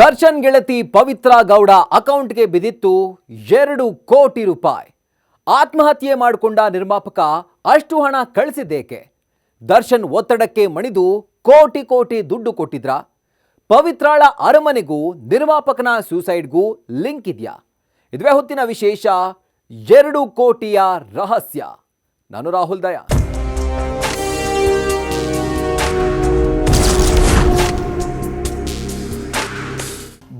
ದರ್ಶನ್ ಗೆಳತಿ ಪವಿತ್ರ ಗೌಡ ಅಕೌಂಟ್ಗೆ ಬಿದ್ದಿತ್ತು 2 ಕೋಟಿ ರೂಪಾಯಿ. ಆತ್ಮಹತ್ಯೆ ಮಾಡಿಕೊಂಡ ನಿರ್ಮಾಪಕ ಅಷ್ಟು ಹಣ ಕಳಿಸಿದ್ದೇಕೆ? ದರ್ಶನ್ ಒತ್ತಡಕ್ಕೆ ಮಣಿದು ಕೋಟಿ ಕೋಟಿ ದುಡ್ಡು ಕೊಟ್ಟಿದ್ರಾ? ಪವಿತ್ರಾಳ ಅರಮನೆಗೂ ನಿರ್ಮಾಪಕನ ಸೂಸೈಡ್ಗೂ ಲಿಂಕ್ ಇದೆಯಾ? ಇದುವೇ ಹೊತ್ತಿನ ವಿಶೇಷ 2 ಕೋಟಿಯ ರಹಸ್ಯ. ನಾನು ರಾಹುಲ್ ದಯಾ.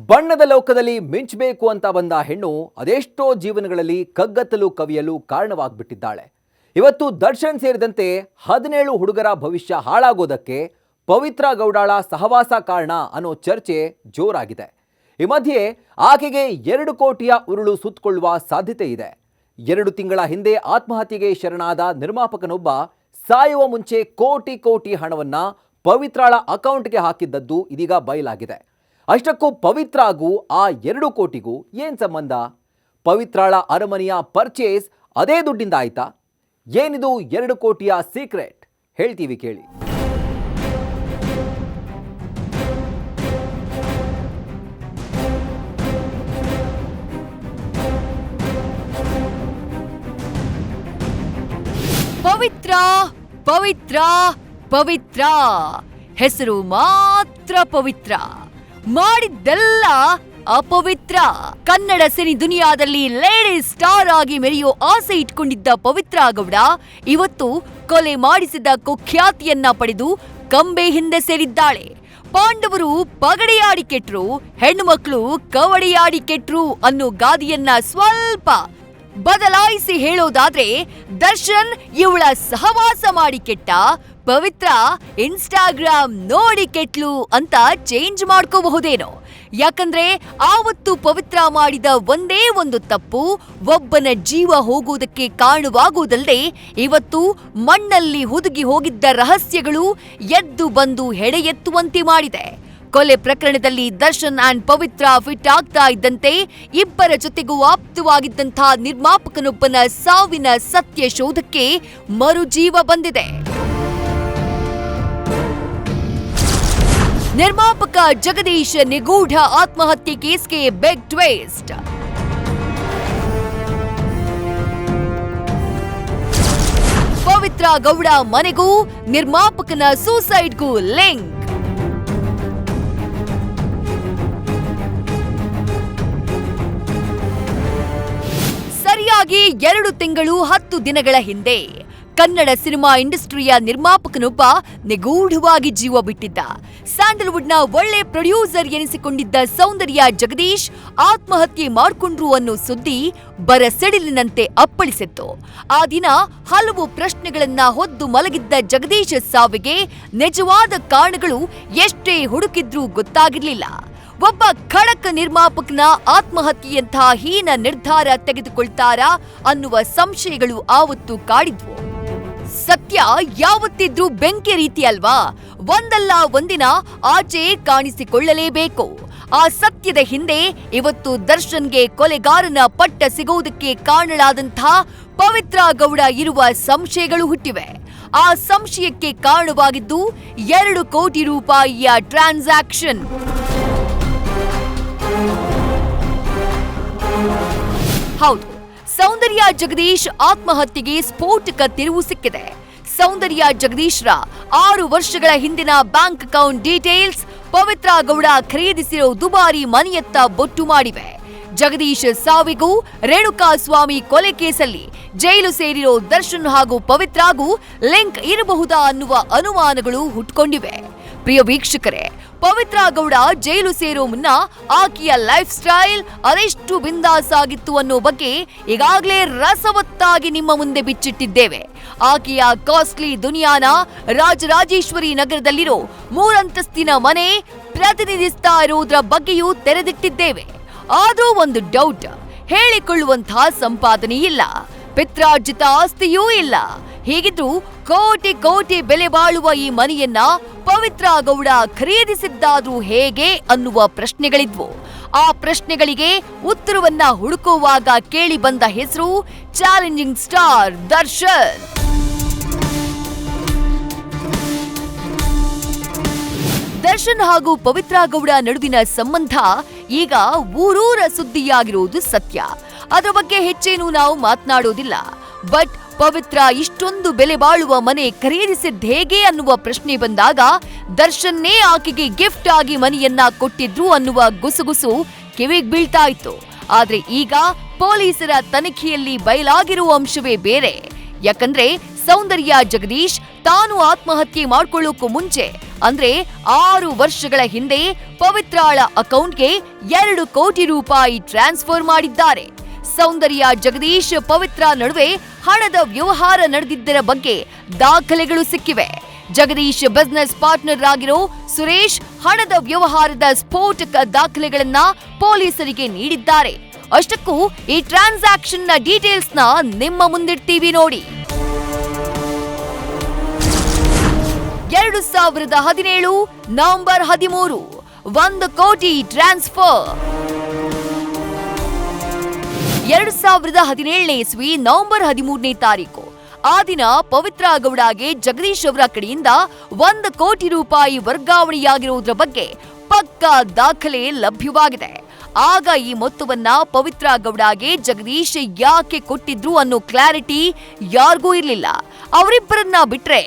ಬಣ್ಣದ ಲೋಕದಲ್ಲಿ ಮಿಂಚಬೇಕು ಅಂತ ಬಂದ ಹೆಣ್ಣು ಅದೆಷ್ಟೋ ಜೀವನಗಳಲ್ಲಿ ಕಗ್ಗತ್ತಲು ಕವಿಯಲು ಕಾರಣವಾಗ್ಬಿಟ್ಟಿದ್ದಾಳೆ. ಇವತ್ತು ದರ್ಶನ್ ಸೇರಿದಂತೆ 17 ಹುಡುಗರ ಭವಿಷ್ಯ ಹಾಳಾಗೋದಕ್ಕೆ ಪವಿತ್ರ ಗೌಡಾಳ ಸಹವಾಸ ಕಾರಣ ಅನ್ನೋ ಚರ್ಚೆ ಜೋರಾಗಿದೆ. ಈ ಮಧ್ಯೆ ಆಕೆಗೆ 2 ಕೋಟಿಯ ಉರುಳು ಸುತ್ತಕೊಳ್ಳುವ ಸಾಧ್ಯತೆ ಇದೆ. 2 ತಿಂಗಳ ಹಿಂದೆ ಆತ್ಮಹತ್ಯೆಗೆ ಶರಣಾದ ನಿರ್ಮಾಪಕನೊಬ್ಬ ಸಾಯುವ ಮುಂಚೆ ಕೋಟಿ ಕೋಟಿ ಹಣವನ್ನ ಪವಿತ್ರಾಳ ಅಕೌಂಟ್ಗೆ ಹಾಕಿದ್ದದ್ದು ಇದೀಗ ಬಯಲಾಗಿದೆ. ಅಷ್ಟಕ್ಕೂ ಪವಿತ್ರಾಗೂ ಆ 2 ಕೋಟಿಗೂ ಏನ್ ಸಂಬಂಧ? ಪವಿತ್ರಾಳ ಅರಮನೆಯ ಪರ್ಚೇಸ್ ಅದೇ ದುಡ್ಡಿಂದ ಆಯ್ತಾ? ಏನಿದು 2 ಕೋಟಿಯ ಸೀಕ್ರೆಟ್? ಹೇಳ್ತೀವಿ ಕೇಳಿ. ಪವಿತ್ರ ಪವಿತ್ರ ಪವಿತ್ರ, ಹೆಸರು ಮಾತ್ರ ಪವಿತ್ರ, ಮಾಡಿದ್ದೆಲ್ಲ ಅಪವಿತ್ರ. ಕನ್ನಡ ಸಿನಿ ದುನಿಯಾದಲ್ಲಿ ಲೇಡಿ ಸ್ಟಾರ್ ಆಗಿ ಮೆರೆಯೋ ಆಸೆ ಇಟ್ಕೊಂಡಿದ್ದ ಪವಿತ್ರ ಗೌಡ ಇವತ್ತು ಕೊಲೆ ಮಾಡಿಸಿದ ಕುಖ್ಯಾತಿಯನ್ನ ಪಡೆದು ಕಂಬೆ ಹಿಂದೆ ಸೇರಿದ್ದಾಳೆ. ಪಾಂಡವರು ಪಗಡೆಯಾಡಿ ಕೆಟ್ರು, ಹೆಣ್ಣು ಮಕ್ಕಳು ಕವಡೆಯಾಡಿ ಕೆಟ್ರು ಅನ್ನೋ ಗಾದೆಯನ್ನ ಸ್ವಲ್ಪ ಬದಲಾಯಿಸಿ ಹೇಳೋದಾದ್ರೆ ದರ್ಶನ್ ಇವಳ ಸಹವಾಸ ಮಾಡಿ ಕೆಟ್ಟ, ಪವಿತ್ರ ಇನ್ಸ್ಟಾಗ್ರಾಮ್ ನೋಡಿ ಕೆಟ್ಲು ಅಂತ ಚೇಂಜ್ ಮಾಡ್ಕೋಬಹುದೇನೋ. ಯಾಕಂದ್ರೆ ಆವತ್ತು ಪವಿತ್ರ ಮಾಡಿದ ಒಂದೇ ಒಂದು ತಪ್ಪು ಒಬ್ಬನ ಜೀವ ಹೋಗುವುದಕ್ಕೆ ಕಾರಣವಾಗುವುದಲ್ಲದೆ ಇವತ್ತು ಮಣ್ಣಲ್ಲಿ ಹುದುಗಿ ಹೋಗಿದ್ದ ರಹಸ್ಯಗಳು ಎದ್ದು ಬಂದು ಹೆಡೆ ಎತ್ತುವಂತೆ ಮಾಡಿದೆ. ಕೊಲೆ ಪ್ರಕರಣದಲ್ಲಿ ದರ್ಶನ್ ಅಂಡ್ ಪವಿತ್ರ ಫಿಟ್ ಆಗ್ತಾ ಇದ್ದಂತೆ ಇಬ್ಬರ ಜೊತೆಗೂ ಆಪ್ತವಾಗಿದ್ದಂಥ ನಿರ್ಮಾಪಕನೊಬ್ಬನ ಸಾವಿನ ಸತ್ಯ ಶೋಧಕ್ಕೆ ಮರುಜೀವ ಬಂದಿದೆ. ನಿರ್ಮಾಪಕ ಜಗದೀಶ್ ನಿಗೂಢ ಆತ್ಮಹತ್ಯೆ ಕೇಸ್ಗೆ ಬಿಗ್ ಟ್ವಿಸ್ಟ್. ಪವಿತ್ರ ಗೌಡ ಮನೆಗೂ ನಿರ್ಮಾಪಕನ ಸೂಸೈಡ್ಗೂ ಲಿಂಕ್. ಸರಿಯಾಗಿ 2 ತಿಂಗಳು 10 ದಿನಗಳ ಹಿಂದೆ ಕನ್ನಡ ಸಿನಿಮಾ ಇಂಡಸ್ಟ್ರಿಯ ನಿರ್ಮಾಪಕನೊಬ್ಬ ನಿಗೂಢವಾಗಿ ಜೀವ ಬಿಟ್ಟಿದ್ದ. ಸ್ಯಾಂಡಲ್ವುಡ್ನ ಒಳ್ಳೆ ಪ್ರೊಡ್ಯೂಸರ್ ಎನಿಸಿಕೊಂಡಿದ್ದ ಸೌಂದರ್ಯ ಜಗದೀಶ್ ಆತ್ಮಹತ್ಯೆ ಮಾಡಿಕೊಂಡ್ರು ಅನ್ನೋ ಸುದ್ದಿ ಬರಸಿಡಿಲಿನಂತೆ ಅಪ್ಪಳಿಸಿತ್ತು. ಆ ದಿನ ಹಲವು ಪ್ರಶ್ನೆಗಳನ್ನ ಹೊದ್ದು ಮಲಗಿದ್ದ ಜಗದೀಶ್ ಸಾವಿಗೆ ನಿಜವಾದ ಕಾರಣಗಳು ಎಷ್ಟೇ ಹುಡುಕಿದ್ರೂ ಗೊತ್ತಾಗಿರ್ಲಿಲ್ಲ. ಒಬ್ಬ ಖಡಕ್ ನಿರ್ಮಾಪಕನ ಆತ್ಮಹತ್ಯೆಯಂಥ ಹೀನ ನಿರ್ಧಾರ ತೆಗೆದುಕೊಳ್ತಾರಾ ಅನ್ನುವ ಸಂಶಯಗಳು ಆವತ್ತು ಕಾಡಿದ್ವು. ಸತ್ಯ ಯಾವತ್ತಿದ್ರೂ ಬೆಂಕಿ ರೀತಿ ಅಲ್ವಾ? ಒಂದಲ್ಲ ಒಂದಿನ ಆಚೆ ಕಾಣಿಸಿಕೊಳ್ಳಲೇಬೇಕು. ಆ ಸತ್ಯದ ಹಿಂದೆ ಇವತ್ತು ದರ್ಶನ್ಗೆ ಕೊಲೆಗಾರನ ಪಟ್ಟ ಸಿಗುವುದಕ್ಕೆ ಕಾರಣರಾದಂಥ ಪವಿತ್ರ ಗೌಡ ಇರುವ ಸಂಶಯಗಳು ಹುಟ್ಟಿವೆ. ಆ ಸಂಶಯಕ್ಕೆ ಕಾರಣವಾಗಿದ್ದು 2 ಕೋಟಿ ರೂಪಾಯಿಯ ಟ್ರಾನ್ಸಾಕ್ಷನ್. ಹೌದು, ಸೌಂದರ್ಯ ಜಗದೀಶ್ ಆತ್ಮಹತ್ಯೆಗೆ ಸ್ಫೋಟಕ ತಿರುವು ಸಿಕ್ಕಿದೆ. ಸೌಂದರ್ಯ ಜಗದೀಶ್ರ 6 ವರ್ಷಗಳ ಹಿಂದಿನ bank account details Pavithra Gowda ಖರೀದಿಸಿರೋ ದುಬಾರಿ ಮನೆಯತ್ತ ಬೊಟ್ಟು ಮಾಡಿವೆ. ಜಗದೀಶ್ ಸಾವಿಗೂ ರೇಣುಕಾಸ್ವಾಮಿ ಕೊಲೆ ಕೇಸಲ್ಲಿ ಜೈಲು ಸೇರಿರೋ ದರ್ಶನ್ ಹಾಗೂ ಪವಿತ್ರಾಗೂ ಲಿಂಕ್ ಇರಬಹುದಾ ಅನ್ನುವ ಅನುಮಾನಗಳು ಹುಟ್ಕೊಂಡಿವೆ. ಪ್ರಿಯ ವೀಕ್ಷಕರೇ, ಪವಿತ್ರ ಗೌಡ ಜೈಲು ಸೇರೋ ಮುನ್ನ ಆಕೆಯ ಲೈಫ್ ಸ್ಟೈಲ್ ಅದೆಷ್ಟು ಬಿಂದಾಸ್ ಆಗಿತ್ತು ಅನ್ನೋ ಬಗ್ಗೆ ಈಗಾಗಲೇ ರಸವತ್ತಾಗಿ ನಿಮ್ಮ ಮುಂದೆ ಬಿಚ್ಚಿಟ್ಟಿದ್ದೇವೆ. ಆಕೆಯ ಕಾಸ್ಟ್ಲಿ ದುನಿಯಾನ ರಾಜರಾಜೇಶ್ವರಿ ನಗರದಲ್ಲಿರೋ 3 ಅಂತಸ್ತಿನ ಮನೆ ಪ್ರತಿನಿಧಿಸ್ತಾ ಇರೋದ್ರ ಬಗ್ಗೆಯೂ ತೆರೆದಿಟ್ಟಿದ್ದೇವೆ. ಆದ್ರೂ ಒಂದು ಡೌಟ್, ಹೇಳಿಕೊಳ್ಳುವಂತಹ ಸಂಪಾದನೆ ಇಲ್ಲ, ಪಿತ್ರಾರ್ಜಿತ ಆಸ್ತಿಯೂ ಇಲ್ಲ. ಹೀಗಿದ್ರು ಕೋಟಿ ಕೋಟಿ ಬೆಲೆ ಬಾಳುವ ಈ ಮನೆಯನ್ನ ಪವಿತ್ರ ಗೌಡ ಖರೀದಿಸಿದ್ದಾದ್ರೂ ಹೇಗೆ ಅನ್ನುವ ಪ್ರಶ್ನೆಗಳಿದ್ವು. ಆ ಪ್ರಶ್ನೆಗಳಿಗೆ ಉತ್ತರವನ್ನ ಹುಡುಕುವಾಗ ಕೇಳಿ ಬಂದ ಹೆಸರು ಚಾಲೆಂಜಿಂಗ್ ಸ್ಟಾರ್ ದರ್ಶನ್. ದರ್ಶನ್ ಹಾಗೂ ಪವಿತ್ರಾ ಗೌಡ ನಡುವಿನ ಸಂಬಂಧ ಈಗ ಊರೂರ ಸುದ್ದಿಯಾಗಿರುವುದು ಸತ್ಯ. ಅದರ ಬಗ್ಗೆ ಹೆಚ್ಚೇನು ನಾವು ಮಾತನಾಡೋದಿಲ್ಲ. ಬಟ್ ಪವಿತ್ರ ಇಷ್ಟೊಂದು ಬೆಲೆ ಬಾಳುವ ಮನೆ ಖರೀದಿಸಿದ್ದ ಹೇಗೆ ಅನ್ನುವ ಪ್ರಶ್ನೆ ಬಂದಾಗ ದರ್ಶನ್ನೇ ಆಕೆಗೆ ಗಿಫ್ಟ್ ಆಗಿ ಮನೆಯನ್ನ ಕೊಟ್ಟಿದ್ರು ಅನ್ನುವ ಗುಸುಗುಸು ಕಿವಿಗೆ ಬೀಳ್ತಾ ಇತ್ತು. ಆದ್ರೆ ಈಗ ಪೊಲೀಸರ ತನಿಖೆಯಲ್ಲಿ ಬಯಲಾಗಿರುವ ಅಂಶವೇ ಬೇರೆ. ಯಾಕಂದ್ರೆ ಸೌಂದರ್ಯ ಜಗದೀಶ್ ತಾನು ಆತ್ಮಹತ್ಯೆ ಮಾಡ್ಕೊಳ್ಳೋಕ್ಕೂ ಮುಂಚೆ ಅಂದ್ರೆ 6 ವರ್ಷಗಳ ಹಿಂದೆ ಪವಿತ್ರಾಳ ಅಕೌಂಟ್ಗೆ 2 ಕೋಟಿ ರೂಪಾಯಿ ಟ್ರಾನ್ಸ್ಫರ್ ಮಾಡಿದ್ದಾರೆ. ಸೌಂದರ್ಯ ಜಗದೀಶ್ ಪವಿತ್ರ ನಡುವೆ ಹಣದ ವ್ಯವಹಾರ ನಡೆದಿದ್ದರ ಬಗ್ಗೆ ದಾಖಲೆಗಳು ಸಿಕ್ಕಿವೆ. ಜಗದೀಶ್ ಬಿಸಿನೆಸ್ ಪಾರ್ಟ್ನರ್ ಆಗಿರೋ ಸುರೇಶ್ ಹಣದ ವ್ಯವಹಾರದ ಸ್ಫೋಟಕ ದಾಖಲೆಗಳನ್ನ ಪೊಲೀಸರಿಗೆ ನೀಡಿದ್ದಾರೆ. ಅಷ್ಟಕ್ಕೂ ಈ ಟ್ರಾನ್ಸಾಕ್ಷನ್ ನ ಡೀಟೇಲ್ಸ್ ನ ನಿಮ್ಮ ಮುಂದಿಡ್ತೀವಿ ನೋಡಿ. 2017 ನವೆಂಬರ್ 13 1 ಕೋಟಿ ಟ್ರಾನ್ಸ್ಫರ್. 2017 ಇಸ್ವಿ ನವೆಂಬರ್ 13ನೇ ತಾರೀಕು ಆ ದಿನ ಪವಿತ್ರಾ ಗೌಡಗೆ ಜಗದೀಶ್ ಅವರ ಕಡೆಯಿಂದ 1 ಕೋಟಿ ರೂಪಾಯಿ ವರ್ಗಾವಣೆಯಾಗಿರುವುದರ ಬಗ್ಗೆ ಪಕ್ಕಾ ದಾಖಲೆ ಲಭ್ಯವಾಗಿದೆ. ಆಗ ಈ ಮೊತ್ತವನ್ನ ಪವಿತ್ರಾ ಗೌಡಗೆ ಜಗದೀಶ್ ಯಾಕೆ ಕೊಟ್ಟಿದ್ರು ಅನ್ನೋ ಕ್ಲಾರಿಟಿ ಯಾರಿಗೂ ಇರಲಿಲ್ಲ. ಅವರಿಬ್ಬರನ್ನ ಬಿಟ್ರೆ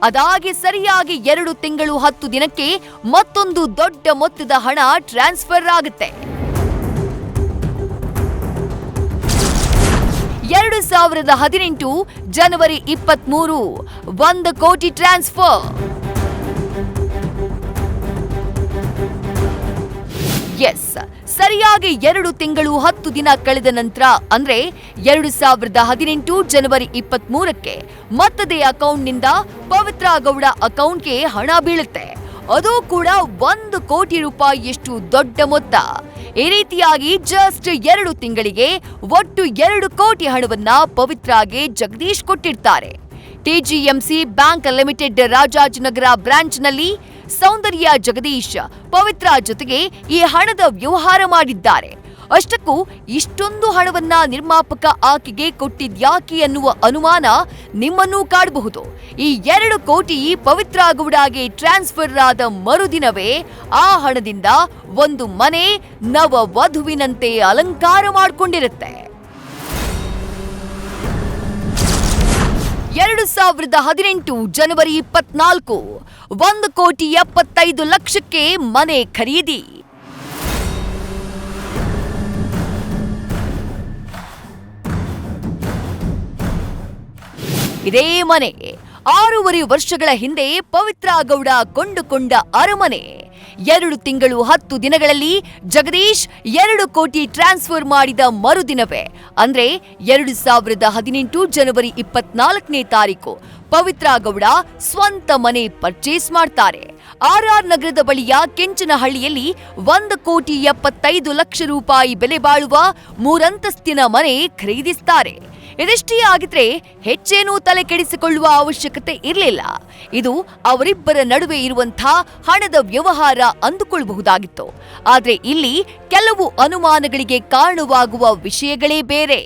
ಅದಾಗಿ ಸರಿಯಾಗಿ 2 ತಿಂಗಳು 10 ದಿನಕ್ಕೆ ಮತ್ತೊಂದು ದೊಡ್ಡ ಮೊತ್ತದ ಹಣ ಟ್ರಾನ್ಸ್ಫರ್ ಆಗುತ್ತೆ. 2018 ಜನವರಿ 23 1 ಕೋಟಿ ಟ್ರಾನ್ಸ್ಫರ್. ಎಸ್, ಸರಿಯಾಗಿ 2 ತಿಂಗಳು 10 ದಿನ ಕಳೆದ ನಂತರ ಅಂದ್ರೆ 2018 ಜನವರಿ 23ಕ್ಕೆ ಮತ್ತದೇ ಅಕೌಂಟ್ನಿಂದ ಪವಿತ್ರಾ ಗೌಡ ಅಕೌಂಟ್ಗೆ ಹಣ ಬೀಳುತ್ತೆ. ಅದು ಕೂಡ 1 ಕೋಟಿ ರೂಪಾಯಿಯಷ್ಟು ದೊಡ್ಡ ಮೊತ್ತ. ಈ ರೀತಿಯಾಗಿ ಜಸ್ಟ್ 2 ತಿಂಗಳಿಗೆ ಒಟ್ಟು 2 ಕೋಟಿ ಹಣವನ್ನ ಪವಿತ್ರಾಗೆ ಜಗದೀಶ್ ಕೊಟ್ಟಿರ್ತಾರೆ. ಟಿಜಿಎಂಸಿ ಬ್ಯಾಂಕ್ ಲಿಮಿಟೆಡ್ ರಾಜಾಜಿನಗರ ಬ್ರಾಂಚ್ನಲ್ಲಿ ಸೌಂದರ್ಯ ಜಗದೀಶ್ ಪವಿತ್ರಾ ಜೊತೆಗೆ ಈ ಹಣದ ವ್ಯವಹಾರ ಮಾಡಿದ್ದಾರೆ. ಅಷ್ಟಕ್ಕೂ ಇಷ್ಟೊಂದು ಹಣವನ್ನ ನಿರ್ಮಾಪಕ ಆಕೆಗೆ ಕೊಟ್ಟಿದ್ಯಾಕೆ ಅನ್ನುವ ಅನುಮಾನ ನಿಮ್ಮನ್ನೂ ಕಾಡಬಹುದು. ಈ 2 ಕೋಟಿ ಪವಿತ್ರಾ ಗೌಡಗೆ ಟ್ರಾನ್ಸ್ಫರ್ ಆದ ಮರುದಿನವೇ ಆ ಹಣದಿಂದ ಒಂದು ಮನೆ ನವ ವಧುವಿನಂತೆ ಅಲಂಕಾರ ಮಾಡಿಕೊಂಡಿರುತ್ತೆ. 2018 ಜನವರಿ 24 1 ಕೋಟಿ 75 ಲಕ್ಷಕ್ಕೆ ಮನೆ ಖರೀದಿ. ಇದೇ ಮನೆ 6.5 ವರ್ಷಗಳ ಹಿಂದೆ ಪವಿತ್ರಾ ಗೌಡ ಕೊಂಡುಕೊಂಡ ಅರಮನೆ. 2 ತಿಂಗಳು 10 ದಿನಗಳಲ್ಲಿ ಜಗದೀಶ್ 2 ಕೋಟಿ ಟ್ರಾನ್ಸ್ಫರ್ ಮಾಡಿದ ಮರುದಿನವೇ ಅಂದ್ರೆ 2018 ಜನವರಿ 24ನೇ ತಾರೀಕು ಪವಿತ್ರಾ ಗೌಡ ಸ್ವಂತ ಮನೆ ಪರ್ಚೇಸ್ ಮಾಡ್ತಾರೆ. ಆರ್ಆರ್ ನಗರದ ಬಳಿಯ ಕೆಂಚನಹಳ್ಳಿಯಲ್ಲಿ 1 ಕೋಟಿ 75 ಲಕ್ಷ ರೂಪಾಯಿ ಬೆಲೆ ಬಾಳುವ 3 ಅಂತಸ್ತಿನ ಮನೆ ಖರೀದಿಸ್ತಾರೆ. ಇದಿಷ್ಟೇ ಆಗಿದ್ರೆ ಹೆಚ್ಚೇನೂ ತಲೆ ಕೆಡಿಸಿಕೊಳ್ಳುವ ಅವಶ್ಯಕತೆ ಇರಲಿಲ್ಲ. ಇದು ಅವರಿಬ್ಬರ ನಡುವೆ ಇರುವಂತಹ ಹಣದ ವ್ಯವಹಾರ ಅಂದುಕೊಳ್ಳಬಹುದಾಗಿತ್ತು. ಆದ್ರೆ ಇಲ್ಲಿ ಕೆಲವು ಅನುಮಾನಗಳಿಗೆ ಕಾರಣವಾಗುವ ವಿಷಯಗಳೇ ಬೇರೆ.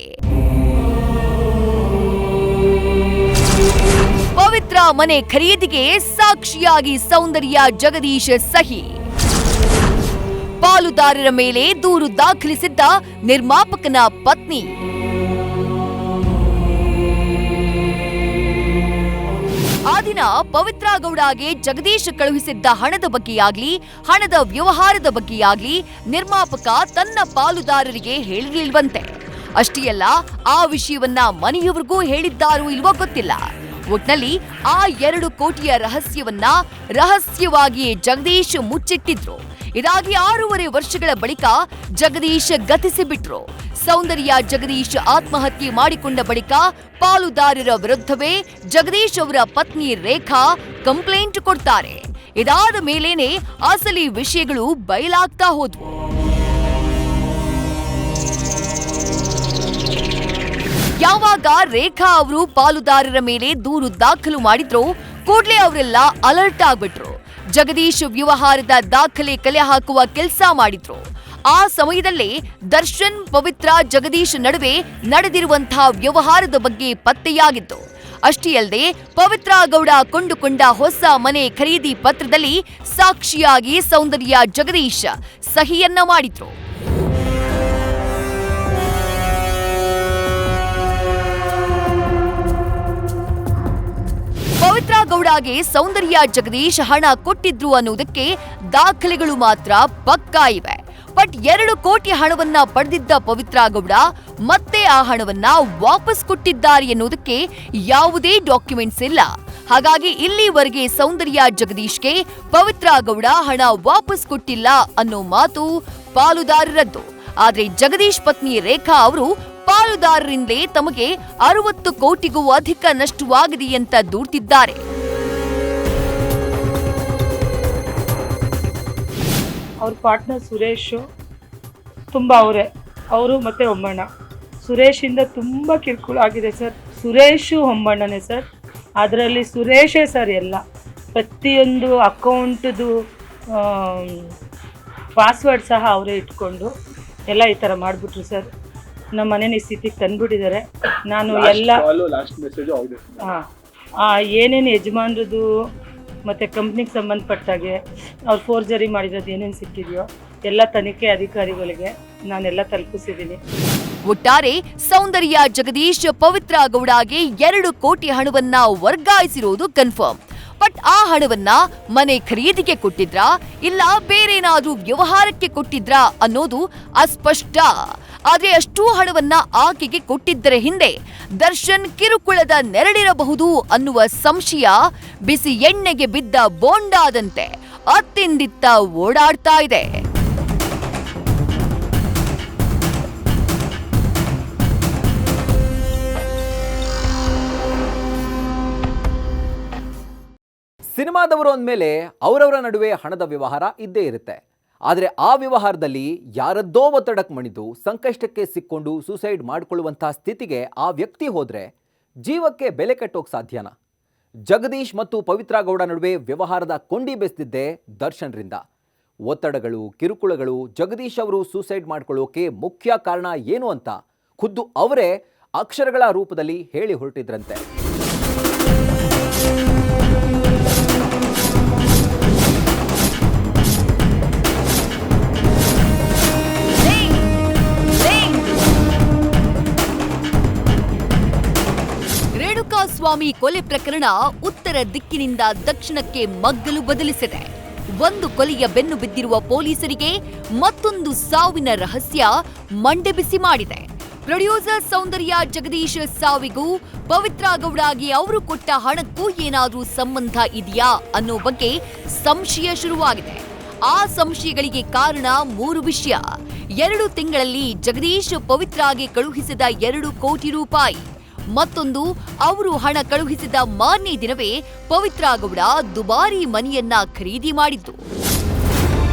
ಪವಿತ್ರ ಮನೆ ಖರೀದಿಗೆ ಸಾಕ್ಷಿಯಾಗಿ ಸೌಂದರ್ಯ ಜಗದೀಶ್ ಸಹಿ. ಪಾಲುದಾರರ ಮೇಲೆ ದೂರು ದಾಖಲಿಸಿದ್ದ ನಿರ್ಮಾಪಕನ ಪತ್ನಿ. ಆ ದಿನ ಪವಿತ್ರಾ ಗೌಡಗೆ ಜಗದೀಶ್ ಕಳುಹಿಸಿದ್ದ ಹಣದ ಬಗ್ಗೆಯಾಗ್ಲಿ ಹಣದ ವ್ಯವಹಾರದ ಬಗ್ಗೆಯಾಗ್ಲಿ ನಿರ್ಮಾಪಕ ತನ್ನ ಪಾಲುದಾರರಿಗೆ ಹೇಳಿರ್ಲಿಲ್ವಂತೆ. ಅಷ್ಟೇ ಅಲ್ಲ, ಆ ವಿಷಯವನ್ನ ಮನೆಯವರಿಗೂ ಹೇಳಿದ್ದಾರೋ ಇಲ್ವೋ ಗೊತ್ತಿಲ್ಲ. ಒಟ್ನಲ್ಲಿ ಆ 2 ಕೋಟಿಯ ರಹಸ್ಯವನ್ನ ರಹಸ್ಯವಾಗಿಯೇ ಜಗದೀಶ್ ಮುಚ್ಚಿಟ್ಟಿದ್ರು. ಇದಾಗಿ 6.5 ವರ್ಷಗಳ ಬಳಿಕ ಜಗದೀಶ್ ಗತಿಸಿ ಬಿಟ್ರು. ಸೌಂದರ್ಯ ಜಗದೀಶ್ ಆತ್ಮಹತ್ಯೆ ಮಾಡಿಕೊಂಡ ಬಳಿಕ ಪಾಲುದಾರರ ವಿರುದ್ಧವೇ ಜಗದೀಶ್ ಅವರ ಪತ್ನಿ ರೇಖಾ ಕಂಪ್ಲೇಂಟ್ ಕೊಡ್ತಾರೆ. ಇದಾದ ಮೇಲೇನೆ ಅಸಲಿ ವಿಷಯಗಳು ಬಯಲಾಗ್ತಾ ಹೋದ್ವು. ಯಾವಾಗ ರೇಖಾ ಅವರು ಪಾಲುದಾರರ ಮೇಲೆ ದೂರು ದಾಖಲು ಮಾಡಿದ್ರು ಕೂಡ್ಲೇ ಅವರೆಲ್ಲ ಅಲರ್ಟ್ ಆಗ್ಬಿಟ್ರು. ಜಗದೀಶ್ ವ್ಯವಹಾರದ ದಾಖಲೆ ಕಲೆ ಹಾಕುವ ಕೆಲಸ ಮಾಡಿದ್ರು. ಆ ಸಮಯದಲ್ಲೇ ದರ್ಶನ್ ಪವಿತ್ರ ಜಗದೀಶ್ ನಡುವೆ ನಡೆದಿರುವಂತಹ ವ್ಯವಹಾರದ ಬಗ್ಗೆ ಪತ್ತೆಯಾಗಿತ್ತು. ಅಷ್ಟೇ ಅಲ್ಲದೆ ಪವಿತ್ರ ಗೌಡ ಕೊಂಡುಕೊಂಡ ಹೊಸ ಮನೆ ಖರೀದಿ ಪತ್ರದಲ್ಲಿ ಸಾಕ್ಷಿಯಾಗಿ ಸೌಂದರ್ಯ ಜಗದೀಶ್ ಸಹಿಯನ್ನ ಮಾಡಿದ್ರು. ಪವಿತ್ರ ಗೌಡಗೆ ಸೌಂದರ್ಯ ಜಗದೀಶ್ ಹಣ ಕೊಟ್ಟಿದ್ರು ಅನ್ನೋದಕ್ಕೆ ದಾಖಲೆಗಳು ಮಾತ್ರ ಪಕ್ಕಾ ಇವೆ. ಬಟ್ 2 ಕೋಟಿ ಹಣವನ್ನ ಪಡೆದಿದ್ದ ಪವಿತ್ರ ಗೌಡ ಮತ್ತೆ ಆ ಹಣವನ್ನ ವಾಪಸ್ ಕೊಟ್ಟಿದ್ದಾರೆ ಎನ್ನುವುದಕ್ಕೆ ಯಾವುದೇ ಡಾಕ್ಯುಮೆಂಟ್ಸ್ ಇಲ್ಲ. ಹಾಗಾಗಿ ಇಲ್ಲಿವರೆಗೆ ಸೌಂದರ್ಯ ಜಗದೀಶ್ಗೆ ಪವಿತ್ರ ಗೌಡ ಹಣ ವಾಪಸ್ ಕೊಟ್ಟಿಲ್ಲ ಅನ್ನೋ ಮಾತು ಪಾಲುದಾರರದ್ದು. ಆದ್ರೆ ಜಗದೀಶ್ ಪತ್ನಿ ರೇಖಾ ಅವರು ಪಾಲುದಾರರಿಂದಲೇ ತಮಗೆ 60 ಕೋಟಿಗೂ ಅಧಿಕ ನಷ್ಟವಾಗಿದೆ ಅಂತ ದೂರ್ತಿದ್ದಾರೆ. ಅವ್ರ ಪಾರ್ಟ್ನರ್ ಸುರೇಶ್ ತುಂಬ ಅವರು ಮತ್ತು ಹೊಂಬಣ್ಣ. ಸುರೇಶಿಂದ ತುಂಬ ಕಿರುಕುಳ ಆಗಿದೆ ಸರ್. ಸುರೇಶು ಹೊಂಬಣ್ಣನೇ ಸರ್. ಅದರಲ್ಲಿ ಸುರೇಶೇ ಸರ್ ಎಲ್ಲ ಪ್ರತಿಯೊಂದು ಅಕೌಂಟ್ದು ಪಾಸ್ವರ್ಡ್ ಸಹ ಅವರೇ ಇಟ್ಕೊಂಡು ಎಲ್ಲ ಈ ಥರ ಮಾಡಿಬಿಟ್ರು ಸರ್. ನಮ್ಮ ಮನೆ ಸ್ಥಿತಿಗೆ ತಂದುಬಿಟ್ಟಿದ್ದಾರೆ. ನಾನು ಎಲ್ಲ ಏನೇನು ಯಜಮಾನ್ರದ್ದು ಮತ್ತು ಕಂಪ್ನಿಗೆ ಸಂಬಂಧಪಟ್ಟಾಗೆ ಅವ್ರು ಫೋರ್ಜರಿ ಮಾಡಿರೋದು ಏನೇನು ಸಿಕ್ಕಿದೆಯೋ ಎಲ್ಲ ತನಿಖೆ ಅಧಿಕಾರಿಗಳಿಗೆ ನಾನೆಲ್ಲ ತಲುಪಿಸಿದ್ದೀನಿ. ಒಟ್ಟಾರೆ ಸೌಂದರ್ಯ ಜಗದೀಶ್ ಪವಿತ್ರ ಗೌಡಗೆ 2 ಕೋಟಿ ಹಣವನ್ನ ವರ್ಗಾಯಿಸಿರೋದು ಕನ್ಫರ್ಮ್. ಬಟ್ ಆ ಹಣವನ್ನ ಮನೆ ಖರೀದಿಗೆ ಕೊಟ್ಟಿದ್ರಾ ಇಲ್ಲ ಬೇರೇನಾದ್ರೂ ವ್ಯವಹಾರಕ್ಕೆ ಕೊಟ್ಟಿದ್ರಾ ಅನ್ನೋದು ಅಸ್ಪಷ್ಟ. ಆದ್ರೆ ಅಷ್ಟೂ ಹಣವನ್ನ ಆಕೆಗೆ ಕೊಟ್ಟಿದ್ದರ ಹಿಂದೆ ದರ್ಶನ್ ಕಿರುಕುಳದ ನೆರಳಿರಬಹುದು ಅನ್ನುವ ಸಂಶಯ ಬಿಸಿ ಎಣ್ಣೆಗೆ ಬಿದ್ದ ಬೋಂಡಾದಂತೆ ಅತ್ತಿಂದಿತ್ತ ಓಡಾಡ್ತಾ ಇದೆ. ಸಿನಿಮಾದವರು ಅಂದಮೇಲೆ ಅವರವರ ನಡುವೆ ಹಣದ ವ್ಯವಹಾರ ಇದ್ದೇ ಇರುತ್ತೆ. ಆದರೆ ಆ ವ್ಯವಹಾರದಲ್ಲಿ ಯಾರದ್ದೋ ಒತ್ತಡಕ್ಕೆ ಮಣಿದು ಸಂಕಷ್ಟಕ್ಕೆ ಸಿಕ್ಕೊಂಡು ಸೂಸೈಡ್ ಮಾಡಿಕೊಳ್ಳುವಂಥ ಸ್ಥಿತಿಗೆ ಆ ವ್ಯಕ್ತಿ ಹೋದರೆ ಜೀವಕ್ಕೆ ಬೆಲೆ ಕಟ್ಟೋಕೆ ಸಾಧ್ಯನಾ? ಜಗದೀಶ್ ಮತ್ತು ಪವಿತ್ರ ಗೌಡ ನಡುವೆ ವ್ಯವಹಾರದ ಕೊಂಡಿ ಬೆಸೆದಿದ್ದೇ ದರ್ಶನ್ರಿಂದ. ಒತ್ತಡಗಳು, ಕಿರುಕುಳಗಳು ಜಗದೀಶ್ ಅವರು ಸೂಸೈಡ್ ಮಾಡಿಕೊಳ್ಳೋಕೆ ಮುಖ್ಯ ಕಾರಣ ಏನು ಅಂತ ಖುದ್ದು ಅವರೇ ಅಕ್ಷರಗಳ ರೂಪದಲ್ಲಿ ಹೇಳಿ ಹೊರಟಿದ್ರಂತೆ. ಸ್ವಾಮಿ ಕೊಲೆ ಪ್ರಕರಣ ಉತ್ತರ ದಿಕ್ಕಿನಿಂದ ದಕ್ಷಿಣಕ್ಕೆ ಮಗ್ಗಲು ಬದಲಿಸಿದೆ. ಒಂದು ಕೊಲೆಯ ಬೆನ್ನು ಬಿದ್ದಿರುವ ಪೊಲೀಸರಿಗೆ ಮತ್ತೊಂದು ಸಾವಿನ ರಹಸ್ಯ ಮಂಡೆ ಬಿಸಿ ಮಾಡಿದೆ. ಪ್ರೊಡ್ಯೂಸರ್ ಸೌಂದರ್ಯ ಜಗದೀಶ್ ಸಾವಿಗೂ ಪವಿತ್ರ ಗೌಡಗೆ ಅವರು ಕೊಟ್ಟ ಹಣಕ್ಕೂ ಏನಾದ್ರೂ ಸಂಬಂಧ ಇದೆಯಾ ಅನ್ನೋ ಬಗ್ಗೆ ಸಂಶಯ ಶುರುವಾಗಿದೆ. ಆ ಸಂಶಯಗಳಿಗೆ ಕಾರಣ 3 ವಿಷಯ. 2 ತಿಂಗಳಲ್ಲಿ ಜಗದೀಶ್ ಪವಿತ್ರಾಗೆ ಕಳುಹಿಸಿದ 2 ಕೋಟಿ ರೂಪಾಯಿ. ಮತ್ತೊಂದು, ಅವರು ಹಣ ಕಳುಹಿಸಿದ ಮಾರನೇ ದಿನವೇ ಪವಿತ್ರ ಗೌಡ ದುಬಾರಿ ಮನೆಯನ್ನ ಖರೀದಿ ಮಾಡಿದ್ದು.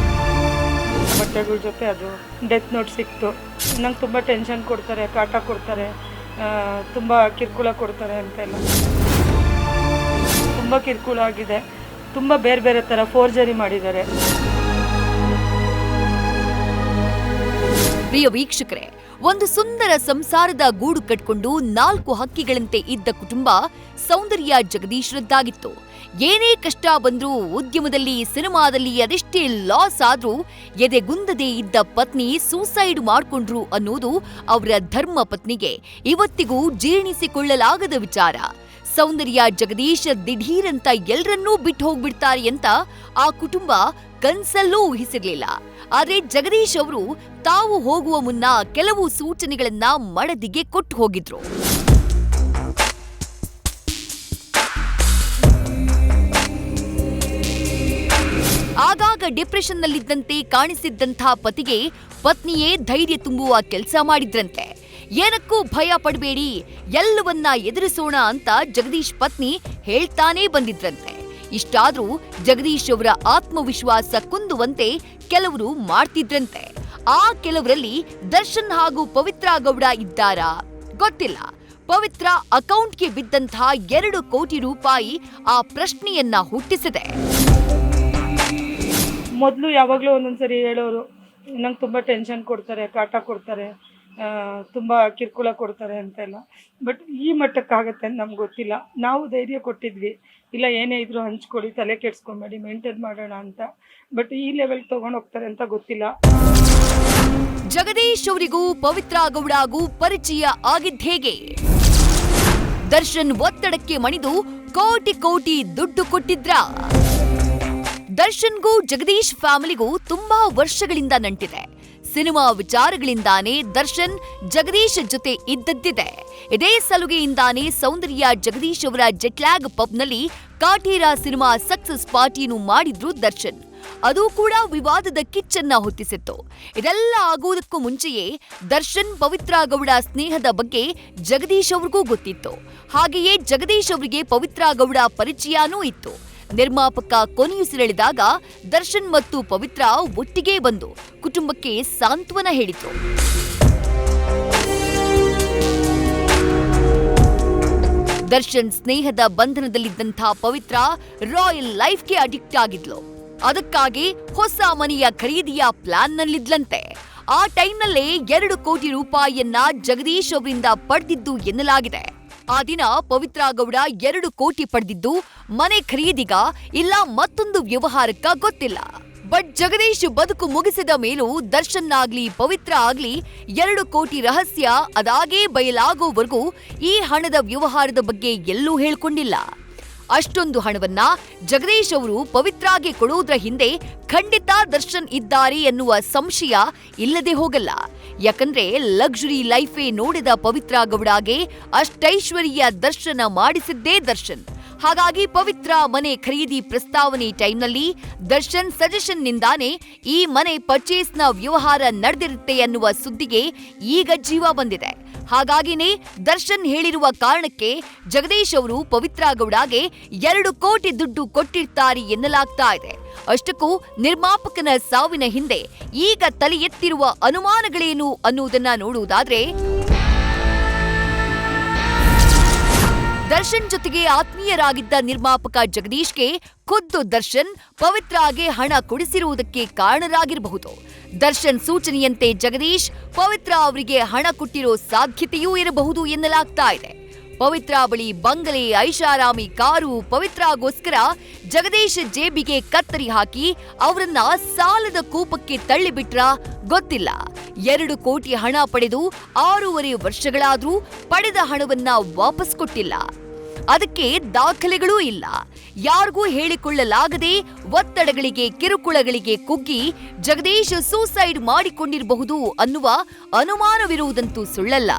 ಬಟ್ಟೆಗಳ ಜೊತೆ ಅದು ಡೆತ್ ನೋಟ್ ಸಿಕ್ತು. ನಂಗೆ ತುಂಬ ಟೆನ್ಷನ್ ಕೊಡ್ತಾರೆ, ಕಾಟ ಕೊಡ್ತಾರೆ, ತುಂಬ ಕಿರುಕುಳ ಕೊಡ್ತಾರೆ ಅಂತೆಲ್ಲ ತುಂಬ ಕಿರುಕುಳ ಆಗಿದೆ. ತುಂಬ ಬೇರೆ ಬೇರೆ ಥರ ಫೋರ್ಜರಿ ಮಾಡಿದ್ದಾರೆ. ಪ್ರಿಯ ವೀಕ್ಷಕರೇ, ಒಂದು ಸುಂದರ ಸಂಸಾರದ ಗೂಡು ಕಟ್ಕೊಂಡು 4 ಹಕ್ಕಿಗಳಂತೆ ಇದ್ದ ಕುಟುಂಬ ಸೌಂದರ್ಯ ಜಗದೀಶ್ರದ್ದಾಗಿತ್ತು. ಏನೇ ಕಷ್ಟ ಬಂದ್ರೂ, ಉದ್ಯಮದಲ್ಲಿ, ಸಿನಿಮಾದಲ್ಲಿ ಅದೆಷ್ಟೇ ಲಾಸ್ ಆದ್ರೂ ಎದೆಗುಂದದೇ ಇದ್ದ ಪತ್ನಿ ಸೂಸೈಡ್ ಮಾಡ್ಕೊಂಡ್ರು ಅನ್ನೋದು ಅವರ ಧರ್ಮ ಪತ್ನಿಗೆ ಇವತ್ತಿಗೂ ಜೀರ್ಣಿಸಿಕೊಳ್ಳಲಾಗದ ವಿಚಾರ. ಸೌಂದರ್ಯ ಜಗದೀಶ್ ದಿಢೀರಂತ ಎಲ್ಲರನ್ನೂ ಬಿಟ್ಟು ಹೋಗ್ಬಿಡ್ತಾರೆ ಅಂತ ಆ ಕುಟುಂಬ ಕನ್ಸಲ್ಲೂ ಊಹಿಸಿರ್ಲಿಲ್ಲ. ಆದ್ರೆ ಜಗದೀಶ್ ಅವರು ತಾವು ಹೋಗುವ ಮುನ್ನ ಕೆಲವು ಸೂಚನೆಗಳನ್ನ ಮಡದಿಗೆ ಕೊಟ್ಟು ಹೋಗಿದ್ರು. ಆಗಾಗ ಡಿಪ್ರೆಷನ್ನಲ್ಲಿದ್ದಂತೆ ಕಾಣಿಸಿದ್ದಂಥ ಪತಿಗೆ ಪತ್ನಿಯೇ ಧೈರ್ಯ ತುಂಬುವ ಕೆಲಸ ಮಾಡಿದ್ರಂತೆ. ಏನಕ್ಕೂ ಭಯ ಪಡಬೇಡಿ, ಎಲ್ಲವನ್ನ ಎದುರಿಸೋಣ ಅಂತ ಜಗದೀಶ್ ಪತ್ನಿ ಹೇಳ್ತಾನೇ ಬಂದಿದ್ರಂತೆ. ಇಷ್ಟಾದ್ರೂ ಜಗದೀಶ್ ಅವರ ಆತ್ಮವಿಶ್ವಾಸ ಕುಂದುವಂತೆ ಕೆಲವರು ಮಾಡ್ತಿದ್ರಂತೆ. ಆ ಕೆಲವರಲ್ಲಿ ದರ್ಶನ್ ಹಾಗೂ ಪವಿತ್ರ ಗೌಡ ಇದ್ದಾರಾ ಗೊತ್ತಿಲ್ಲ. ಪವಿತ್ರ ಅಕೌಂಟ್ಗೆ ಬಿದ್ದಂತಹ 2 ಕೋಟಿ ರೂಪಾಯಿ ಆ ಪ್ರಶ್ನೆಯನ್ನ ಹುಟ್ಟಿಸಿದೆ. ಮೊದಲು ಯಾವಾಗಲೂ ಒಂದೊಂದ್ಸರಿ ಹೇಳೋರು, ನಂಗೆ ತುಂಬ ಟೆನ್ಷನ್ ಕೊಡ್ತಾರೆ, ಕಾಟ ಕೊಡ್ತಾರೆ, ತುಂಬ ಕಿರುಕುಳ ಕೊಡ್ತಾರೆ ಅಂತೆಲ್ಲ. ಬಟ್ ಈ ಮಟ್ಟಕ್ಕಾಗತ್ತೆ ಅಂತ ನಮ್ಗೆ ಗೊತ್ತಿಲ್ಲ. ನಾವು ಧೈರ್ಯ ಕೊಟ್ಟಿದ್ವಿ, ಇಲ್ಲ ಏನೇ ಇದ್ರೂ ಹಂಚ್ಕೊಳ್ಳಿ, ತಲೆ ಕೆಡ್ಸ್ಕೊಬೇಡಿ, ಮೇಂಟೈನ್ ಮಾಡೋಣ ಅಂತ. ಬಟ್ ಈ ಲೆವೆಲ್ ತೊಗೊಂಡೋಗ್ತಾರೆ ಅಂತ ಗೊತ್ತಿಲ್ಲ. ಜಗದೀಶ್ ಅವರಿಗೂ ಪವಿತ್ರ ಗೌಡಗೂ ಪರಿಚಯ ಆಗಿದ್ದೇಗೆ? ದರ್ಶನ್ ಒತ್ತಡಕ್ಕೆ ಮಣಿದು ಕೋಟಿ ಕೋಟಿ ದುಡ್ಡು ಕೊಟ್ಟಿದ್ರಾ? ದರ್ಶನ್ಗೂ ಜಗದೀಶ್ ಫ್ಯಾಮಿಲಿಗೂ ತುಂಬಾ ವರ್ಷಗಳಿಂದ ನಂಟಿದೆ. ಸಿನಿಮಾ ವಿಚಾರಗಳಿಂದಾನೇ ದರ್ಶನ್ ಜಗದೀಶ್ ಜೊತೆ ಇದ್ದದ್ದಿದೆ. ಇದೇ ಸಲುಗೆಯಿಂದಾನೇ ಸೌಂದರ್ಯ ಜಗದೀಶ್ ಅವರ ಜೆಟ್ಲ್ಯಾಗ್ ಪಬ್ನಲ್ಲಿ ಕಾಟೇರ ಸಿನಿಮಾ ಸಕ್ಸಸ್ ಪಾರ್ಟಿಯನ್ನು ಮಾಡಿದ್ರು ದರ್ಶನ್. ಅದು ಕೂಡ ವಿವಾದದ ಕಿಚ್ಚನ್ನ ಹೊತ್ತಿಸಿತ್ತು. ಇದೆಲ್ಲ ಆಗುವುದಕ್ಕೂ ಮುಂಚೆಯೇ ದರ್ಶನ್ ಪವಿತ್ರ ಗೌಡ ಸ್ನೇಹದ ಬಗ್ಗೆ ಜಗದೀಶ್ ಅವ್ರಿಗೂ ಗೊತ್ತಿತ್ತು. ಹಾಗೆಯೇ ಜಗದೀಶ್ ಅವರಿಗೆ ಪವಿತ್ರ ಗೌಡ ಪರಿಚಯನೂ ಇತ್ತು. ನಿರ್ಮಾಪಕ ಕೊನೆಯುಸಿರೆಳೆದಾಗ ದರ್ಶನ್ ಮತ್ತು ಪವಿತ್ರ ಒಟ್ಟಿಗೆ ಬಂದು ಕುಟುಂಬಕ್ಕೆ ಸಾಂತ್ವನ ಹೇಳಿದ್ರು. ದರ್ಶನ್ ಸ್ನೇಹದ ಬಂಧನದಲ್ಲಿದ್ದಂಥ ಪವಿತ್ರ ರಾಯಲ್ ಲೈಫ್ಗೆ ಅಡಿಕ್ಟ್ ಆಗಿದ್ಲು. ಅದಕ್ಕಾಗಿ ಹೊಸ ಮನೆಯ ಖರೀದಿಯ ಪ್ಲಾನ್ನಲ್ಲಿದ್ಲಂತೆ. ಆ ಟೈಮ್ನಲ್ಲೇ 2 ಕೋಟಿ ರೂಪಾಯಿಯನ್ನ ಜಗದೀಶ್ ಅವರಿಂದ ಪಡೆದಿದ್ದು ಎನ್ನಲಾಗಿದೆ. ಆ ದಿನ ಪವಿತ್ರ ಗೌಡ 2 ಕೋಟಿ ಪಡೆದಿದ್ದು ಮನೆ ಖರೀದಿಗ ಇಲ್ಲ ಮತ್ತೊಂದು ವ್ಯವಹಾರಕ್ಕ ಗೊತ್ತಿಲ್ಲ. ಬಟ್ ಜಗದೀಶ್ ಬದುಕು ಮುಗಿಸಿದ ಮೇಲೂ ದರ್ಶನ್ ಆಗ್ಲಿ ಪವಿತ್ರ ಆಗ್ಲಿ 2 ಕೋಟಿ ರಹಸ್ಯ ಅದಾಗೇ ಬಯಲಾಗೋವರೆಗೂ ಈ ಹಣದ ವ್ಯವಹಾರದ ಬಗ್ಗೆ ಎಲ್ಲೂ ಹೇಳ್ಕೊಂಡಿಲ್ಲ. ಅಷ್ಟೊಂದು ಹಣವನ್ನ ಜಗದೀಶ್ ಅವರು ಪವಿತ್ರಾಗೆ ಕೊಡೋದ್ರ ಹಿಂದೆ ಖಂಡಿತ ದರ್ಶನ್ ಇದ್ದಾರೆ ಎನ್ನುವ ಸಂಶಯ ಇಲ್ಲದೆ ಹೋಗಲ್ಲ. ಯಾಕಂದ್ರೆ ಲಕ್ಸುರಿ ಲೈಫೇ ನೋಡಿದ ಪವಿತ್ರ ಗೌಡಗೆ ಅಷ್ಟೈಶ್ವರ್ಯ ದರ್ಶನ ಮಾಡಿಸಿದ್ದೇ ದರ್ಶನ್. ಹಾಗಾಗಿ ಪವಿತ್ರ ಮನೆ ಖರೀದಿ ಪ್ರಸ್ತಾವನೆ ಟೈಮ್ನಲ್ಲಿ ದರ್ಶನ್ ಸಜೆಷನ್ನಿಂದಾನೇ ಈ ಮನೆ ಪರ್ಚೇಸ್ನ ವ್ಯವಹಾರ ನಡೆದಿರುತ್ತೆ ಅನ್ನುವ ಸುದ್ದಿಗೆ ಈಗ ಜೀವ ಬಂದಿದೆ. ಹಾಗಾಗಿನೇ ದರ್ಶನ್ ಹೇಳಿರುವ ಕಾರಣಕ್ಕೆ ಜಗದೀಶ್ ಅವರು ಪವಿತ್ರ ಗೌಡಗೆ 2 ಕೋಟಿ ದುಡ್ಡು ಕೊಟ್ಟಿರ್ತಾರೆ ಎನ್ನಲಾಗ್ತಾ ಇದೆ. ಅಷ್ಟಕ್ಕೂ ನಿರ್ಮಾಪಕನ ಸಾವಿನ ಹಿಂದೆ ಈಗ ತಲೆ ಎತ್ತಿರುವ ಅನುಮಾನಗಳೇನು ಅನ್ನುವುದನ್ನ ನೋಡುವುದಾದ್ರೆ, ದರ್ಶನ್ ಜೊತೆಗೆ ಆತ್ಮೀಯರಾಗಿದ್ದ ನಿರ್ಮಾಪಕ ಜಗದೀಶ್ಗೆ ಖುದ್ದು ದರ್ಶನ್ ಪವಿತ್ರಾಗೆ ಹಣ ಕೊಡಿಸಿರುವುದಕ್ಕೆ ಕಾರಣರಾಗಿರಬಹುದು. ದರ್ಶನ್ ಸೂಚನೆಯಂತೆ ಜಗದೀಶ್ ಪವಿತ್ರ ಅವರಿಗೆ ಹಣ ಕೊಟ್ಟಿರೋ ಸಾಧ್ಯತೆಯೂ ಇರಬಹುದು ಎನ್ನಲಾಗ್ತಾ ಇದೆ. ಪವಿತ್ರ ಬಳಿ ಬಂಗಲೆ, ಐಷಾರಾಮಿ ಕಾರು, ಪವಿತ್ರಗೋಸ್ಕರ ಜಗದೀಶ್ ಜೇಬಿಗೆ ಕತ್ತರಿ ಹಾಕಿ ಅವರನ್ನ ಸಾಲದ ಕೂಪಕ್ಕೆ ತಳ್ಳಿಬಿಟ್ರ ಗೊತ್ತಿಲ್ಲ. 2 ಕೋಟಿ ಹಣ ಪಡೆದು 6.5 ವರ್ಷಗಳಾದ್ರೂ ಪಡೆದ ಹಣವನ್ನ ವಾಪಸ್ ಕೊಟ್ಟಿಲ್ಲ. ಅದಕ್ಕೆ ದಾಖಲೆಗಳೂ ಇಲ್ಲ. ಯಾರಿಗೂ ಹೇಳಿಕೊಳ್ಳಲಾಗದೆ ಒತ್ತಡಗಳಿಗೆ, ಕಿರುಕುಳಗಳಿಗೆ ಕುಗ್ಗಿ ಜಗದೀಶ್ ಸೂಸೈಡ್ ಮಾಡಿಕೊಂಡಿರಬಹುದು ಅನ್ನುವ ಅನುಮಾನವಿರುವುದಂತೂ ಸುಳ್ಳಲ್ಲ.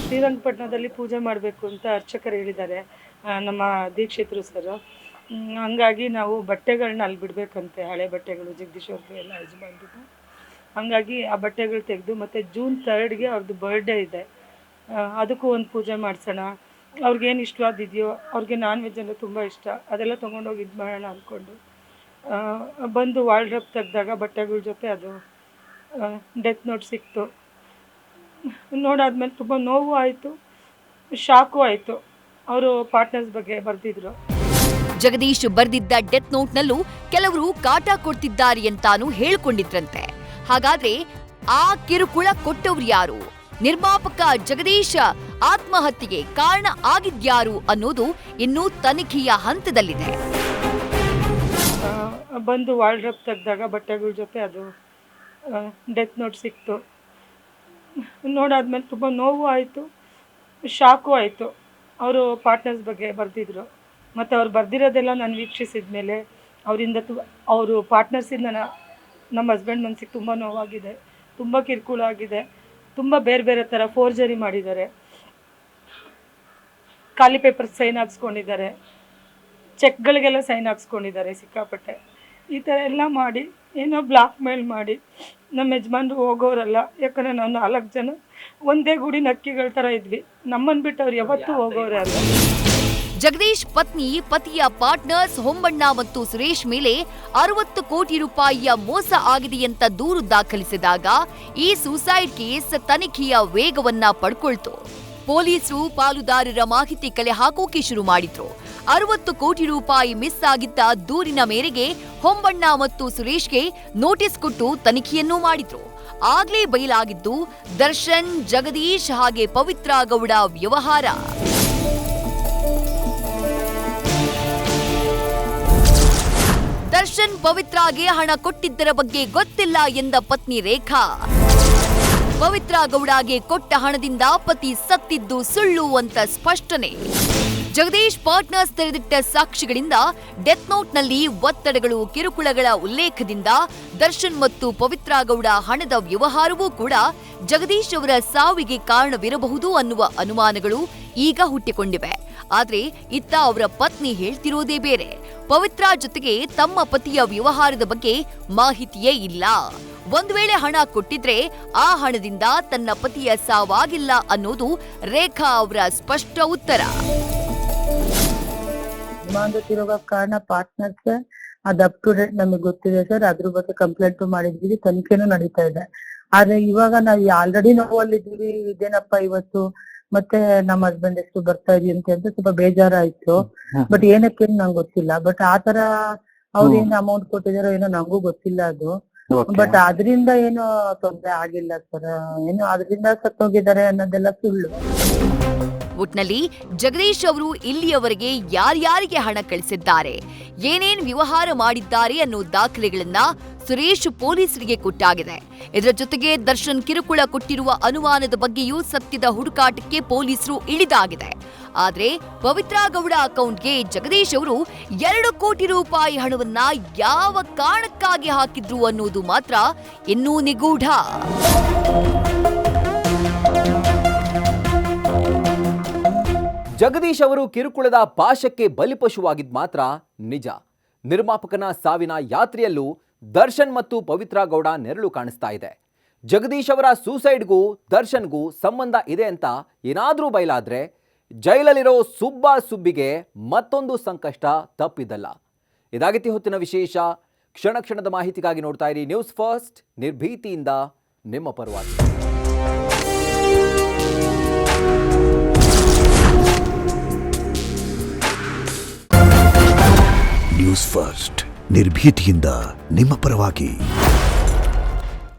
ಶ್ರೀರಂಗಪಟ್ಟಣದಲ್ಲಿ ಪೂಜೆ ಮಾಡಬೇಕು ಅಂತ ಅರ್ಚಕರು ಹೇಳಿದ್ದಾರೆ, ನಮ್ಮ ದೀಕ್ಷಿತರು ಸರ್. ಹಂಗಾಗಿ ನಾವು ಬಟ್ಟೆಗಳನ್ನ ಅಲ್ಲಿ ಬಿಡಬೇಕಂತೆ, ಹಳೆ ಬಟ್ಟೆಗಳು ಜಗದೀಶ್ ಅವ್ರಿಗೆ ಎಲ್ಲ ಯಜಮಾನ್ರಿಗೆ. ಹಂಗಾಗಿ ಆ ಬಟ್ಟೆಗಳು ತೆಗೆದು ಮತ್ತು ಜೂನ್ 3ಗೆ ಅವ್ರದ್ದು ಬರ್ಡೇ ಇದೆ, ಅದಕ್ಕೂ ಒಂದು ಪೂಜೆ ಮಾಡಿಸೋಣ. ಅವ್ರಿಗೇನು ಇಷ್ಟವಾದಿದೆಯೋ, ಅವ್ರಿಗೆ ನಾನ್ ವೆಜ್ ಅಂದರೆ ತುಂಬ ಇಷ್ಟ, ಅದೆಲ್ಲ ತೊಗೊಂಡೋಗಿ ಇದು ಮಾಡೋಣ ಅಂದ್ಕೊಂಡು ಬಂದು ವಾರ್ಡ್ರೋಬ್ ತೆಗೆದಾಗ ಬಟ್ಟೆಗಳ ಜೊತೆ ಅದು ಡೆತ್ ನೋಟ್ ಸಿಕ್ತು. ನೋಡಾದ್ಮೇಲೆ ತುಂಬ ನೋವು ಆಯಿತು, ಶಾಕು ಆಯಿತು. ಅವರು ಪಾರ್ಟ್ನರ್ಸ್ ಬಗ್ಗೆ ಬರೆದಿದ್ರು. ಜಗದೀಶ್ ಬರೆದಿದ್ದ ಡೆತ್ ನೋಟ್ನಲ್ಲೂ ಕೆಲವರು ಕಾಟ ಕೊಡ್ತಿದ್ದಾರೆ ಅಂತಾನು ಹೇಳ್ಕೊಂಡಿದ್ರಂತೆ. ಹಾಗಾದ್ರೆ ಆ ಕಿರುಕುಳ ಕೊಟ್ಟವ್ರು ಯಾರು? ನಿರ್ಮಾಪಕ ಜಗದೀಶ್ ಆತ್ಮಹತ್ಯೆಗೆ ಕಾರಣ ಆಗಿದ್ಯಾರು ಅನ್ನೋದು ಇನ್ನೂ ತನಿಖೆಯ ಹಂತದಲ್ಲಿದೆ. ಬಂದು ವಾರ್ಡ್ರೋಬ್ ತೆಗೆದಾಗ ಬಟ್ಟೆಗಳ ಜೊತೆ ಅದು ಡೆತ್ ನೋಟ್ ಸಿಕ್ತು. ನೋಡಾದ್ಮೇಲೆ ತುಂಬ ನೋವು ಆಯಿತು, ಶಾಕು ಆಯಿತು. ಅವರು ಪಾರ್ಟ್ನರ್ಸ್ ಬಗ್ಗೆ ಬರೆದಿದ್ರು. ಮತ್ತು ಅವ್ರು ಬರೆದಿರೋದೆಲ್ಲ ನಾನು ವೀಕ್ಷಿಸಿದ ಮೇಲೆ ಅವರಿಂದ ಅವರು ಪಾರ್ಟ್ನರ್ಸಿಂದ ನಮ್ಮ ಹಸ್ಬೆಂಡ್ ಮನಸ್ಸಿಗೆ ತುಂಬ ನೋವಾಗಿದೆ, ತುಂಬ ಕಿರುಕುಳ ಆಗಿದೆ. ತುಂಬ ಬೇರೆ ಬೇರೆ ಥರ ಫೋರ್ಜರಿ ಮಾಡಿದ್ದಾರೆ, ಖಾಲಿ ಪೇಪರ್ ಸೈನ್ ಹಾಕ್ಸ್ಕೊಂಡಿದ್ದಾರೆ, ಚೆಕ್ಗಳಿಗೆಲ್ಲ ಸೈನ್ ಹಾಕ್ಸ್ಕೊಂಡಿದ್ದಾರೆ ಸಿಕ್ಕಾಪಟ್ಟೆ. ಈ ಥರ ಎಲ್ಲ ಮಾಡಿ ಏನೋ ಬ್ಲಾಕ್ ಮೇಲ್ ಮಾಡಿ ನಮ್ಮ ಯಜಮಾನ್ರು ಹೋಗೋರಲ್ಲ. ಯಾಕಂದರೆ ನಾವು 4 ಜನ ಒಂದೇ ಗುಡಿ ನಕ್ಕಿಗಳ ಥರ ಇದ್ವಿ. ನಮ್ಮನ್ನು ಬಿಟ್ಟು ಅವ್ರು ಯಾವತ್ತೂ ಹೋಗೋರೇ ಅಲ್ಲ. ಜಗದೀಶ್ ಪತ್ನಿ, ಪತಿಯ ಪಾರ್ಟ್ನರ್ಸ್ ಹೊಂಬಣ್ಣ ಮತ್ತು ಸುರೇಶ್ ಮೇಲೆ 60 ಕೋಟಿ ರೂಪಾಯಿಯ ಮೋಸ ಆಗಿದೆಯಂತ ದೂರು ದಾಖಲಿಸಿದಾಗ ಈ ಸೂಸೈಡ್ ಕೇಸ್ ತನಿಖೆಯ ವೇಗವನ್ನ ಪಡ್ಕೊಳ್ತು. ಪೊಲೀಸರು ಪಾಲುದಾರರ ಮಾಹಿತಿ ಕಲೆ ಹಾಕೋಕೆ ಶುರು ಮಾಡಿದ್ರು. 60 ಕೋಟಿ ರೂಪಾಯಿ ಮಿಸ್ ಆಗಿದ್ದ ದೂರಿನ ಮೇರೆಗೆ ಹೊಂಬಣ್ಣ ಮತ್ತು ಸುರೇಶ್ಗೆ ನೋಟಿಸ್ ಕೊಟ್ಟು ತನಿಖೆಯನ್ನೂ ಮಾಡಿದ್ರು. ಆಗ್ಲೇ ಬಯಲಾಗಿದ್ದು ದರ್ಶನ್, ಜಗದೀಶ್ ಹಾಗೆ ಪವಿತ್ರ ಗೌಡ ವ್ಯವಹಾರ. ದರ್ಶನ್ ಪವಿತ್ರಾಗೆ ಹಣ ಕೊಟ್ಟಿದ್ದರ ಬಗ್ಗೆ ಗೊತ್ತಿಲ್ಲ ಎಂದ ಪತ್ನಿ ರೇಖಾ. ಪವಿತ್ರ ಗೌಡಗೆ ಕೊಟ್ಟ ಹಣದಿಂದ ಪತಿ ಸತ್ತಿದ್ದು ಸುಳ್ಳು ಅಂತ ಸ್ಪಷ್ಟನೆ. ಜಗದೀಶ್ ಪಾರ್ಟ್ನರ್ಸ್ ತೆರೆದಿಟ್ಟ ಸಾಕ್ಷಿಗಳಿಂದ ಡೆತ್ ನೋಟ್ನಲ್ಲಿ ಒತ್ತಡಗಳು, ಕಿರುಕುಳಗಳ ಉಲ್ಲೇಖದಿಂದ ದರ್ಶನ್ ಮತ್ತು ಪವಿತ್ರ ಗೌಡ ಹಣದ ವ್ಯವಹಾರವೂ ಕೂಡ ಜಗದೀಶ್ ಅವರ ಸಾವಿಗೆ ಕಾರಣವಿರಬಹುದು ಅನ್ನುವ ಅನುಮಾನಗಳು ಈಗ ಹುಟ್ಟಿಕೊಂಡಿವೆ. ಆದ್ರೆ ಇತ್ತ ಅವರ ಪತ್ನಿ ಹೇಳ್ತಿರೋದೇ ಬೇರೆ. ಪವಿತ್ರ ಜೊತೆಗೆ ತಮ್ಮ ಪತಿಯ ವ್ಯವಹಾರದ ಬಗ್ಗೆ ಮಾಹಿತಿಯೇ ಇಲ್ಲ. ಒಂದು ವೇಳೆ ಹಣ ಕೊಟ್ಟಿದ್ರೆ ಆ ಹಣದಿಂದ ತನ್ನ ಪತಿಯ ಸಾವಾಗಿಲ್ಲ ಅನ್ನೋದು ರೇಖಾ ಅವರ ಸ್ಪಷ್ಟ ಉತ್ತರ. ತಿರುಗೋ ಕಾರಣ ಪಾರ್ಟ್ನರ್ಸ್ ಅದು ಅಪ್ ಟು ಡೇಟ್ ನಮಗೆ ಗೊತ್ತಿದೆ ಸರ್. ಅದ್ರ ಬಗ್ಗೆ ಕಂಪ್ಲೇಂಟ್ ಮಾಡಿದ್ವಿ, ತನಿಖೆನೂ ನಡೀತಾ ಇದೆ. ಆದ್ರೆ ಇವಾಗ ನಾವು ಆಲ್ರೆಡಿ ನೋವಲ್ಲಿದ್ದೀವಿ. ಇದೇನಪ್ಪ ಇವತ್ತು ಮತ್ತೆ ನಮ್ಮ ಹಸ್ಬೆಂಡ್ ಎಷ್ಟು ಬರ್ತಾ ಇದೀವಿ ಅಂತ ಸ್ವಲ್ಪ ಬೇಜಾರಾಯ್ತು. ಬಟ್ ಏನಕ್ಕೆ ನಂಗೆ ಗೊತ್ತಿಲ್ಲ. ಬಟ್ ಆತರ ಅವ್ರು ಏನ್ ಅಮೌಂಟ್ ಕೊಟ್ಟಿದಾರೋ ಏನೋ ನಂಗೂ ಗೊತ್ತಿಲ್ಲ ಅದು. ಬಟ್ ಅದರಿಂದ ಏನು ತೊಂದರೆ ಆಗಿಲ್ಲ ಸರ್. ಏನು ಅದರಿಂದ ಸತ್ತೋಗಿದ್ದಾರೆ ಅನ್ನೋದೆಲ್ಲ ಸುಳ್ಳು. ಒಟ್ನಲ್ಲಿ ಜಗದೀಶ್ ಅವರು ಇಲ್ಲಿಯವರೆಗೆ ಯಾರ್ಯಾರಿಗೆ ಹಣ ಕಳಿಸಿದ್ದಾರೆ, ಏನೇನ್ ವ್ಯವಹಾರ ಮಾಡಿದ್ದಾರೆ ಅನ್ನೋ ದಾಖಲೆಗಳನ್ನ ಸುರೇಶ್ ಪೊಲೀಸರಿಗೆ ಕೊಟ್ಟಾಗಿದೆ. ಇದರ ಜೊತೆಗೆ ದರ್ಶನ್ ಕಿರುಕುಳ ಕೊಟ್ಟಿರುವ ಅನುಮಾನದ ಬಗ್ಗೆಯೂ ಸತ್ಯದ ಹುಡುಕಾಟಕ್ಕೆ ಪೊಲೀಸರು ಇಳಿದಾಗಿದೆ. ಆದ್ರೆ ಪವಿತ್ರ ಗೌಡ ಅಕೌಂಟ್ಗೆ ಜಗದೀಶ್ ಅವರು 2 ಕೋಟಿ ರೂಪಾಯಿ ಹಣವನ್ನ ಯಾವ ಕಾರಣಕ್ಕಾಗಿ ಹಾಕಿದ್ರು ಅನ್ನೋದು ಮಾತ್ರ ಇನ್ನೂ ನಿಗೂಢ. ಜಗದೀಶ್ ಅವರು ಕಿರುಕುಳದ ಪಾಶಕ್ಕೆ ಬಲಿಪಶುವಾಗಿದ್ದು ಮಾತ್ರ ನಿಜ. ನಿರ್ಮಾಪಕನ ಸಾವಿನ ಯಾತ್ರೆಯಲ್ಲೂ ದರ್ಶನ್ ಮತ್ತು ಪವಿತ್ರ ಗೌಡ ನೆರಳು ಕಾಣಿಸ್ತಾ ಇದೆ. ಜಗದೀಶ್ ಅವರ ಸೂಸೈಡ್ಗೂ ದರ್ಶನ್ಗೂ ಸಂಬಂಧ ಇದೆ ಅಂತ ಏನಾದರೂ ಬಯಲಾದ್ರೆ ಜೈಲಲ್ಲಿರೋ ಸುಬ್ಬಿಗೆ ಮತ್ತೊಂದು ಸಂಕಷ್ಟ ತಪ್ಪಿದ್ದಲ್ಲ. ಇದಾಗಿತ್ತು ಹೊತ್ತಿನ ವಿಶೇಷ. ಕ್ಷಣ ಕ್ಷಣದ ಮಾಹಿತಿಗಾಗಿ ನೋಡ್ತಾ ಇರಿ ನ್ಯೂಸ್ ಫಸ್ಟ್, ನಿರ್ಭೀತಿಯಿಂದ ನಿಮ್ಮ ಪರವಾಗಿ. ನ್ಯೂಸ್ ಫಸ್ಟ್, ನಿರ್ಭೀತಿಯಿಂದ ನಿಮ್ಮ ಪರವಾಗಿ.